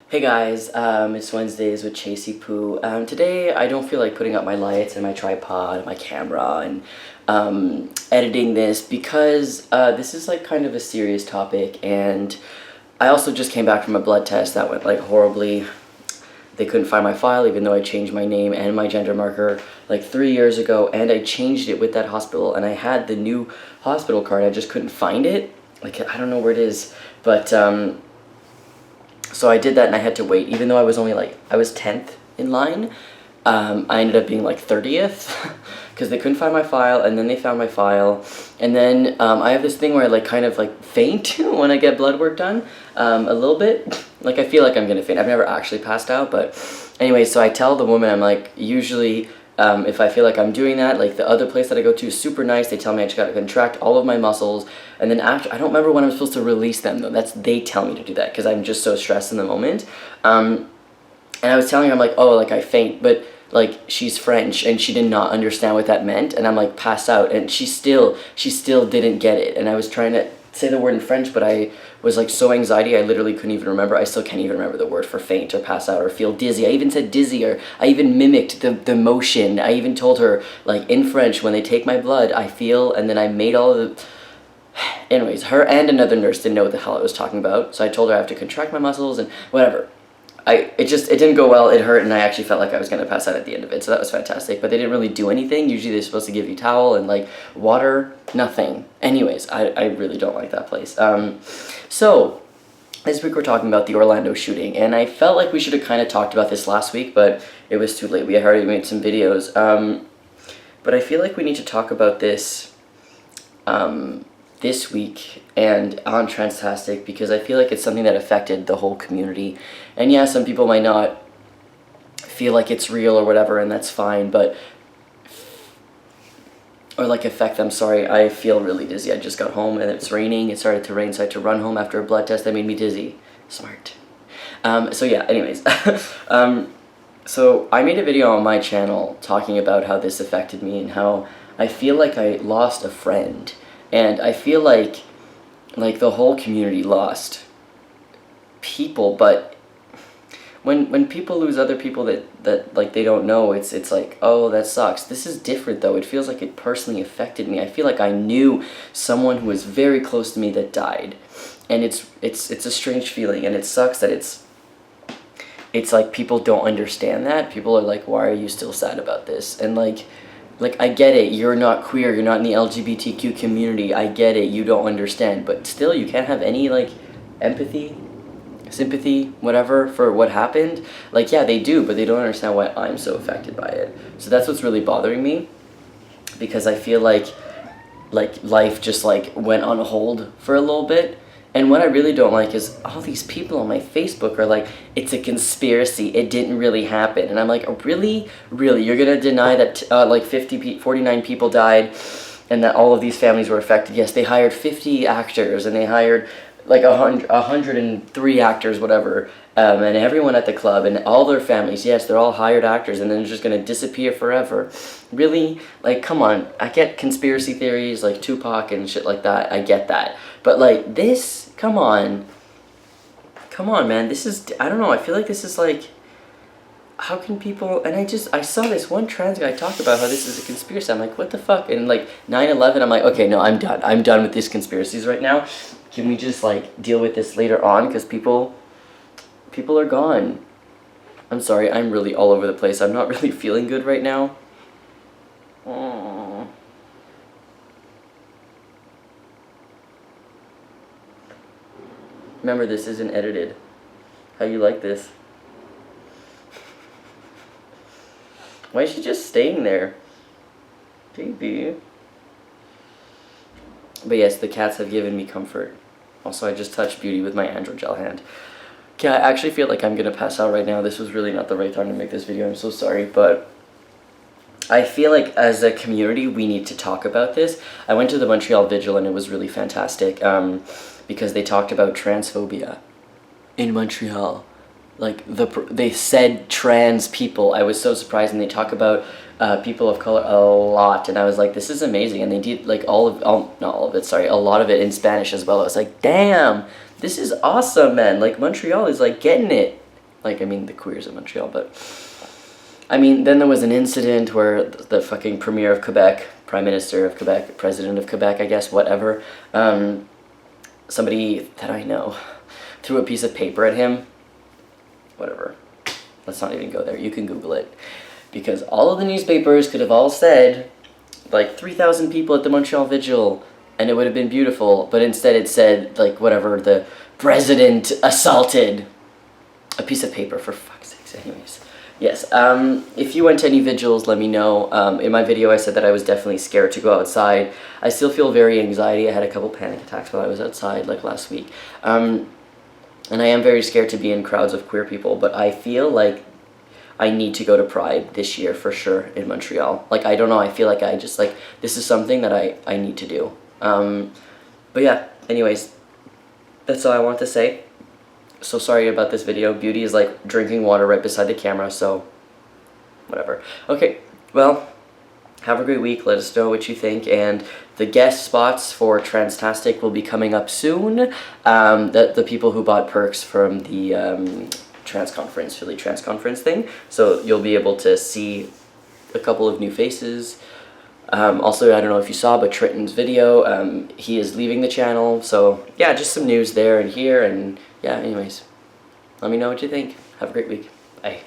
Hey guys, it's Wednesdays with Chasey Poo. Today I don't feel like putting up my lights and my tripod and my camera and editing this because this is like kind of a serious topic, and I also just came back from a blood test that went like horribly. They couldn't find my file even though I changed my name and my gender marker like 3 years ago, and I changed it with that hospital, and I had the new hospital card. I just couldn't find it. Like, I don't know where it is, but so I did that and I had to wait, even though I was only like, I was 10th in line. I ended up being like 30th because they couldn't find my file, and then they found my file. And then I have this thing where I like kind of like faint when I get blood work done, a little bit. Like, I feel like I'm gonna faint. I've never actually passed out, but anyway, so I tell the woman, I'm like, usually if I feel like I'm doing that, like the other place that I go to is super nice. They tell me I just gotta contract all of my muscles, and then after, I don't remember when I'm supposed to release them though. They tell me to do that because I'm just so stressed in the moment. And I was telling her, I'm like, oh, like I faint, but like she's French and she did not understand what that meant, and I'm like passed out, and she still didn't get it, and I was trying to say the word in French, but I was like so anxiety I literally couldn't even remember. I still can't even remember the word for faint or pass out or feel dizzy. I even said dizzy, or I even mimicked the motion. I even told her like in French, when they take my blood I feel, and then I made all of the anyways, her and another nurse didn't know what the hell I was talking about, so I told her I have to contract my muscles and whatever. It didn't go well, it hurt, and I actually felt like I was going to pass out at the end of it, so that was fantastic, but they didn't really do anything. Usually they're supposed to give you towel and like water, nothing. Anyways, I really don't like that place. So this week we're talking about the Orlando shooting, and I felt like we should have kind of talked about this last week, but it was too late. We had already made some videos, but I feel like we need to talk about this this week and on Transtastic, because I feel like it's something that affected the whole community. And yeah, some people might not feel like it's real or whatever, and that's fine, but or like affect them. Sorry, I feel really dizzy. I just got home and it's raining. It started to rain, so I had to run home after a blood test that made me dizzy. Smart. So yeah, anyways. So I made a video on my channel talking about how this affected me and how I feel like I lost a friend. And I feel like the whole community lost people, but when people lose other people that like they don't know, it's like, oh, that sucks. This is different though. It feels like it personally affected me. I feel like I knew someone who was very close to me that died, and it's a strange feeling, and it sucks that it's like people don't understand that. People are like, why are you still sad about this? And like I get it, you're not queer, you're not in the LGBTQ community, I get it, you don't understand, but still you can't have any like empathy, sympathy, whatever for what happened. Like, yeah, they do, but they don't understand why I'm so affected by it. So that's what's really bothering me, because I feel like life just like went on hold for a little bit. And what I really don't like is all these people on my Facebook are like, it's a conspiracy, it didn't really happen. And I'm like, oh, really? Really? You're going to deny that like 49 people died and that all of these families were affected? Yes, they hired 50 actors and they hired like 103 actors, whatever, and everyone at the club and all their families. Yes, they're all hired actors, and then they're just going to disappear forever. Really? Like, come on. I get conspiracy theories like Tupac and shit like that. I get that. But like this, come on, man, this is, I don't know, I feel like this is like, how can people, and I saw this one trans guy talk about how this is a conspiracy. I'm like, what the fuck? And like 9/11, I'm like, okay, no, I'm done with these conspiracies right now. Can we just like deal with this later on? Because people are gone. I'm sorry, I'm really all over the place. I'm not really feeling good right now. Aww. Remember, this isn't edited. How you like this? Why is she just staying there? Baby. But yes, the cats have given me comfort. Also, I just touched Beauty with my Andro gel hand. Okay, I actually feel like I'm gonna pass out right now. This was really not the right time to make this video. I'm so sorry, but I feel like as a community, we need to talk about this. I went to the Montreal Vigil and it was really fantastic because they talked about transphobia in Montreal. Like, they said trans people. I was so surprised, and they talk about people of color a lot, and I was like, this is amazing. And they did like not all of it, sorry, a lot of it in Spanish as well. I was like, damn, this is awesome, man. Like, Montreal is like getting it. Like, I mean, the queers of Montreal, but... I mean, then there was an incident where the fucking Premier of Quebec, Prime Minister of Quebec, President of Quebec, I guess, whatever, somebody that I know threw a piece of paper at him. Whatever. Let's not even go there. You can Google it. Because all of the newspapers could have all said, like, 3,000 people at the Montreal Vigil, and it would have been beautiful, but instead it said, like, whatever, the president assaulted a piece of paper, for fuck's sakes. Anyways. Yes, if you went to any vigils, let me know. In my video, I said that I was definitely scared to go outside. I still feel very anxiety. I had a couple panic attacks while I was outside, like last week. And I am very scared to be in crowds of queer people, but I feel like I need to go to Pride this year for sure in Montreal. Like, I don't know, I feel like I just, like, this is something that I need to do. But yeah, anyways, that's all I want to say. So sorry about this video. Beauty is like drinking water right beside the camera, so whatever. Okay, well, have a great week. Let us know what you think, and the guest spots for Transtastic will be coming up soon. The people who bought perks from the trans conference, Philly Trans Conference thing, so you'll be able to see a couple of new faces. Also, I don't know if you saw, but Trenton's video, he is leaving the channel, so yeah, just some news there and here, and yeah, anyways, let me know what you think. Have a great week. Bye.